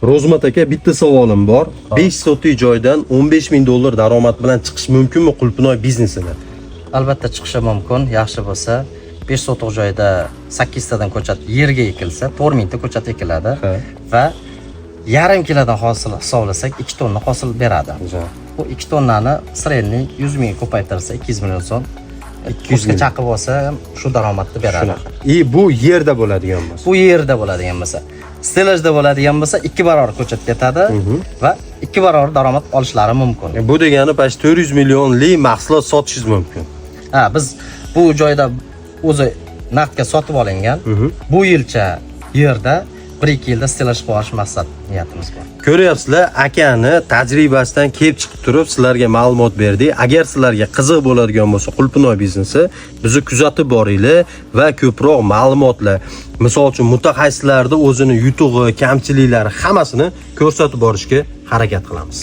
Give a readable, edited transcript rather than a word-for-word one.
Rozmat aka, bitta savolim bor. 5 sotix joydan 15 ming dollar daromad bilan chiqish mumkinmi Qulpinoy biznesida? Albatta chiqishi mumkin. Yaxshi bo'lsa 5 sotix joyda 8 tadan ko'chat yerga ekilsa, 4 mingta ko'chat ekiladi va yarim kilodan hosil hisoblasak 2 tonna hosil beradi. Bu 2 tonnani sredniy 100 ming ko'paytirsa 200 million so'm 200 ga chaqib olsa shu daromadni beradi. Bu yerda bo'ladigan bo'lsa. Bu yerda bo'ladigan bo'lsa, stelajda bo'ladigan bo'lsa 2 barobar ko'chat ketadi va 2 barobar daromad olishlari mumkin. Bu degani pash 400 millionlik mahsulot sotishingiz mumkin. Biz bu joyda o'zi naqdga sotib olingan. Bu yilcha yerda 1-2 yilda stelaj qilish maqsad niyatimiz bor. Ko'ryapsizlar, akani tajribasidan kelib chiqib turib sizlarga ma'lumot berdik. Agar sizlarga qiziq bo'ladigan bo'lsa Qulpinoy biznesi, bizni kuzatib boringlar va ko'proq ma'lumotlar, misol uchun mutaxassislarning o'zini yutug'i, kamchiliklari hammasini ko'rsatib borishga harakat qilamiz.